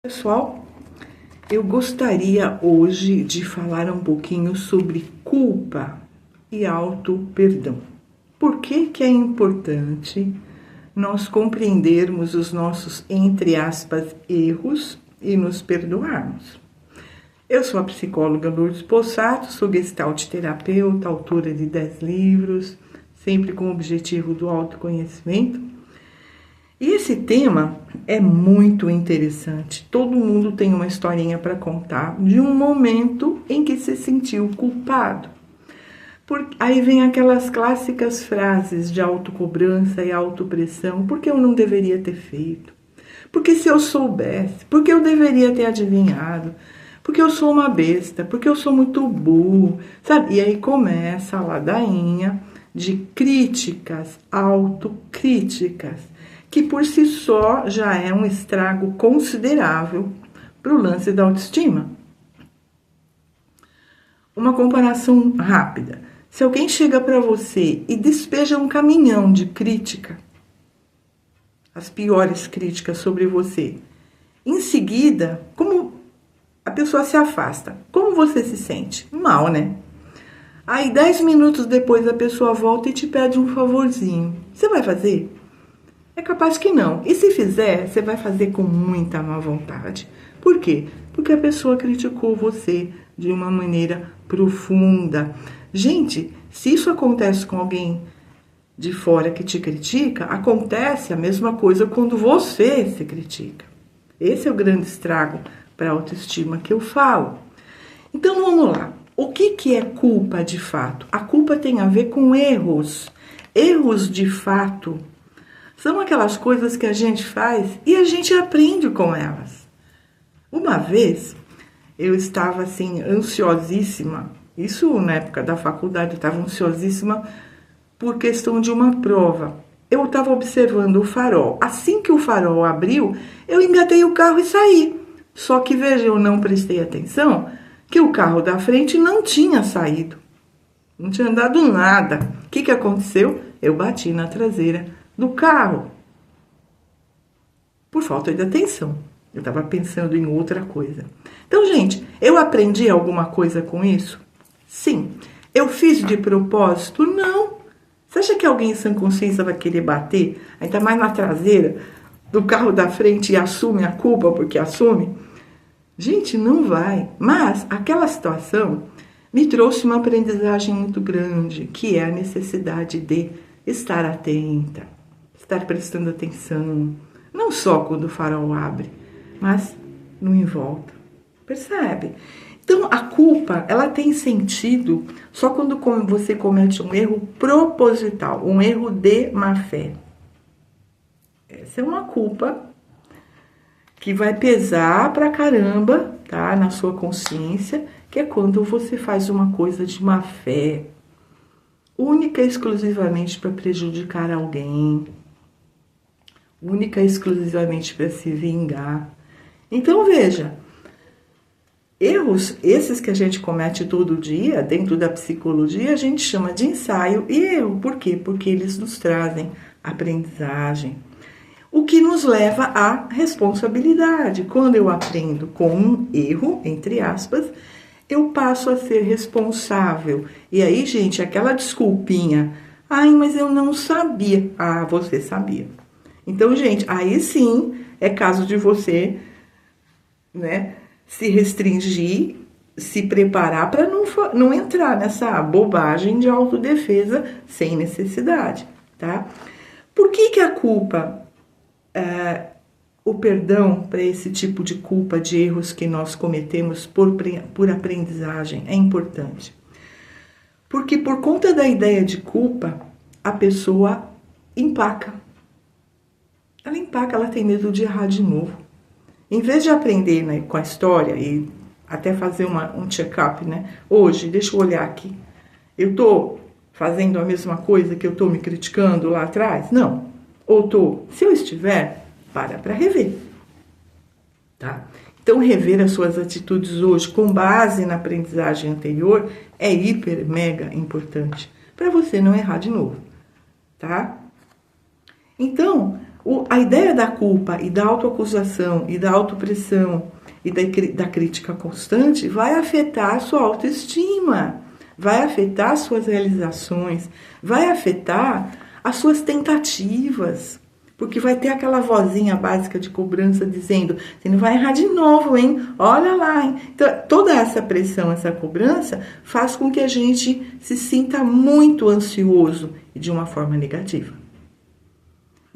Pessoal, eu gostaria hoje de falar um pouquinho sobre culpa e auto-perdão. Por que que é importante nós compreendermos os nossos, entre aspas, erros e nos perdoarmos? Eu sou a psicóloga Lourdes Possato, sou gestalt terapeuta, autora de 10 livros, sempre com o objetivo do autoconhecimento. E esse tema é muito interessante. Todo mundo tem uma historinha para contar de um momento em que se sentiu culpado. Aí vem aquelas clássicas frases de autocobrança e autopressão. Por que eu não deveria ter feito? Porque se eu soubesse? Porque eu deveria ter adivinhado? Porque eu sou uma besta? Porque eu sou muito burro? Sabe? E aí começa a ladainha de críticas, autocríticas, que por si só já é um estrago considerável para o lance da autoestima. Uma comparação rápida. Se alguém chega para você e despeja um caminhão de crítica, as piores críticas sobre você, em seguida, como a pessoa se afasta, como você se sente? Mal, né? Aí 10 minutos depois a pessoa volta e te pede um favorzinho. Você vai fazer? É capaz que não. E se fizer, você vai fazer com muita má vontade. Por quê? Porque a pessoa criticou você de uma maneira profunda. Gente, se isso acontece com alguém de fora que te critica, acontece a mesma coisa quando você se critica. Esse é o grande estrago para a autoestima que eu falo. Então vamos lá. O que é culpa de fato? A culpa tem a ver com erros. Erros de fato são aquelas coisas que a gente faz e a gente aprende com elas. Uma vez, eu estava assim, ansiosíssima. Isso na época da faculdade, eu estava ansiosíssima por questão de uma prova. Eu estava observando o farol. Assim que o farol abriu, eu engatei o carro e saí. Só que, veja, eu não prestei atenção que o carro da frente não tinha saído. Não tinha dado nada. O que aconteceu? Eu bati na traseira do carro, por falta de atenção. Eu estava pensando em outra coisa. Então, gente, eu aprendi alguma coisa com isso? Sim. Eu fiz de propósito? Não. Você acha que alguém em sã consciência vai querer bater, ainda mais na traseira do carro da frente, e assume a culpa porque assume? Gente, não vai. Mas aquela situação me trouxe uma aprendizagem muito grande, que é a necessidade de estar atenta, estar prestando atenção, não só quando o farol abre, mas no em volta. Percebe? Então, a culpa, ela tem sentido só quando você comete um erro proposital, um erro de má fé. Essa é uma culpa que vai pesar pra caramba, tá? Na sua consciência, que é quando você faz uma coisa de má fé, única e exclusivamente para prejudicar alguém, única e exclusivamente para se vingar. Então, veja, erros esses que a gente comete todo dia, dentro da psicologia, a gente chama de ensaio e erro. Por quê? Porque eles nos trazem aprendizagem, o que nos leva à responsabilidade. Quando eu aprendo com um erro, entre aspas, eu passo a ser responsável. E aí, gente, aquela desculpinha, ai, mas eu não sabia. Ah, você sabia. Então, gente, aí sim é caso de você, né, se restringir, se preparar para não entrar nessa bobagem de autodefesa sem necessidade, tá? Por que a culpa, o perdão para esse tipo de culpa, de erros que nós cometemos por aprendizagem é importante? Porque por conta da ideia de culpa, a pessoa empaca. Ela empaca, ela tem medo de errar de novo. Em vez de aprender, né, com a história e até fazer um check-up, né? Hoje, deixa eu olhar aqui. Eu estou fazendo a mesma coisa que eu estou me criticando lá atrás? Não. Ou estou? Se eu estiver, para rever. Tá? Então, rever as suas atitudes hoje com base na aprendizagem anterior é hiper, mega importante para você não errar de novo. Tá? Então, A ideia da culpa e da autoacusação e da autopressão e da crítica constante vai afetar a sua autoestima, vai afetar as suas realizações, vai afetar as suas tentativas, porque vai ter aquela vozinha básica de cobrança dizendo: você não vai errar de novo, hein? Olha lá, hein? Então, toda essa pressão, essa cobrança faz com que a gente se sinta muito ansioso e de uma forma negativa.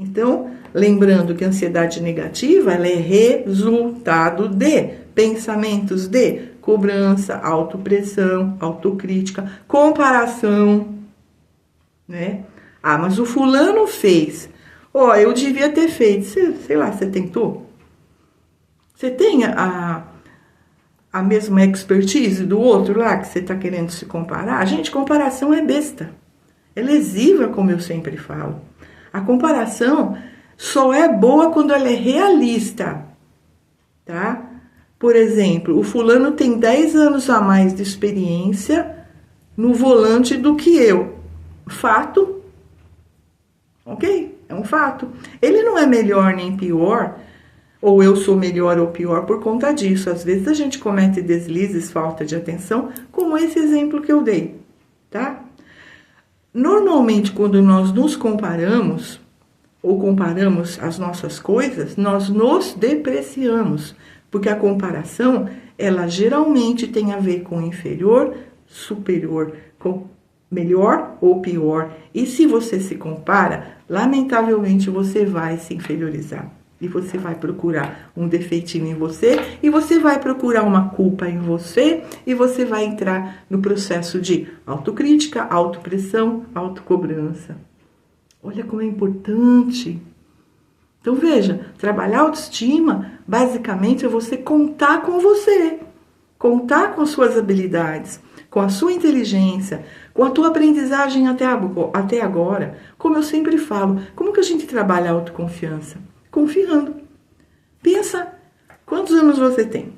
Então, lembrando que a ansiedade negativa ela é resultado de pensamentos de cobrança, autopressão, autocrítica, comparação, né? Ah, mas o fulano fez. Ó, eu devia ter feito. Sei lá, você tentou? Você tem a mesma expertise do outro lá que você está querendo se comparar? Gente, comparação é besta. É lesiva, como eu sempre falo. A comparação só é boa quando ela é realista, tá? Por exemplo, o fulano tem 10 anos a mais de experiência no volante do que eu. Fato? Ok? É um fato. Ele não é melhor nem pior, ou eu sou melhor ou pior por conta disso. Às vezes a gente comete deslizes, falta de atenção, como esse exemplo que eu dei, tá? Normalmente, quando nós nos comparamos, ou comparamos as nossas coisas, nós nos depreciamos, porque a comparação, ela geralmente tem a ver com inferior, superior, com melhor ou pior. E se você se compara, lamentavelmente você vai se inferiorizar. E você vai procurar um defeitinho em você, e você vai procurar uma culpa em você, e você vai entrar no processo de autocrítica, autopressão, autocobrança. Olha como é importante. Então veja, trabalhar a autoestima, basicamente é você contar com você, contar com suas habilidades, com a sua inteligência, com a tua aprendizagem até agora. Como eu sempre falo, como que a gente trabalha a autoconfiança? Confiando. Pensa, quantos anos você tem?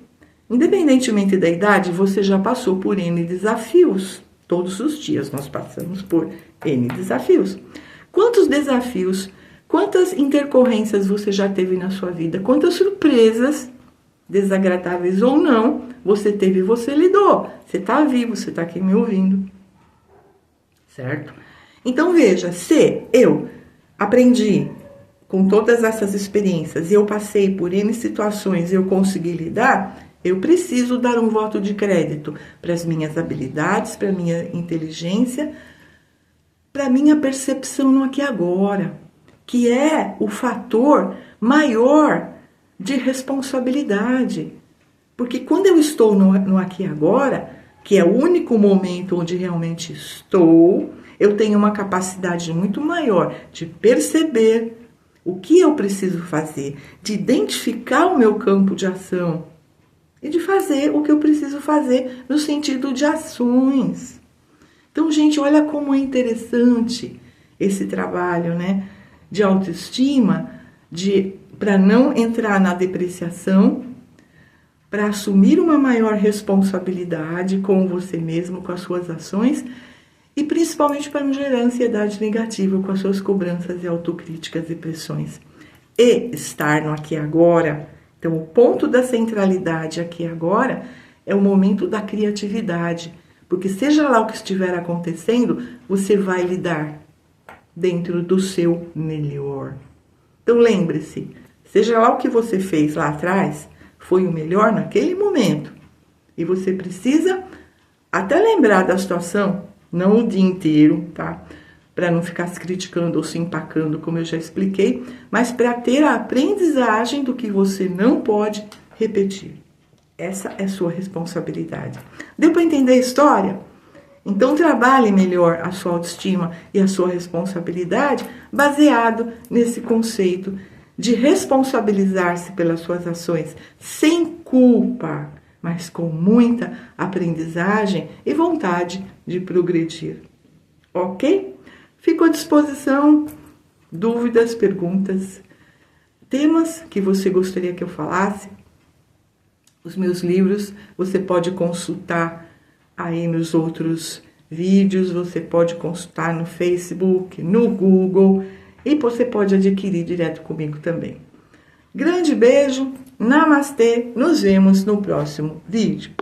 Independentemente da idade, você já passou por N desafios. Todos os dias nós passamos por N desafios. Quantos desafios, quantas intercorrências você já teve na sua vida? Quantas surpresas, desagradáveis ou não, você teve e você lidou? Você está vivo, você está aqui me ouvindo. Certo? Então veja, se eu aprendi com todas essas experiências e eu passei por N situações e eu consegui lidar, eu preciso dar um voto de crédito para as minhas habilidades, para a minha inteligência, para a minha percepção no aqui e agora, que é o fator maior de responsabilidade. Porque quando eu estou no aqui e agora, que é o único momento onde realmente estou, eu tenho uma capacidade muito maior de perceber o que eu preciso fazer, de identificar o meu campo de ação e de fazer o que eu preciso fazer no sentido de ações. Então, gente, olha como é interessante esse trabalho, né, de autoestima, para não entrar na depreciação, para assumir uma maior responsabilidade com você mesmo, com as suas ações, e principalmente para não gerar ansiedade negativa com as suas cobranças e autocríticas e pressões. E estar no aqui e agora. Então, o ponto da centralidade aqui e agora é o momento da criatividade. Porque seja lá o que estiver acontecendo, você vai lidar dentro do seu melhor. Então, lembre-se, seja lá o que você fez lá atrás, foi o melhor naquele momento. E você precisa até lembrar da situação, não o dia inteiro, tá? Para não ficar se criticando ou se empacando, como eu já expliquei, mas para ter a aprendizagem do que você não pode repetir. Essa é sua responsabilidade. Deu para entender a história? Então trabalhe melhor a sua autoestima e a sua responsabilidade baseado nesse conceito de responsabilizar-se pelas suas ações sem culpa, mas com muita aprendizagem e vontade de progredir. Ok? Fico à disposição, dúvidas, perguntas, temas que você gostaria que eu falasse. Os meus livros você pode consultar aí nos outros vídeos, você pode consultar no Facebook, no Google E você pode adquirir direto comigo também. Grande beijo, namastê, nos vemos no próximo vídeo.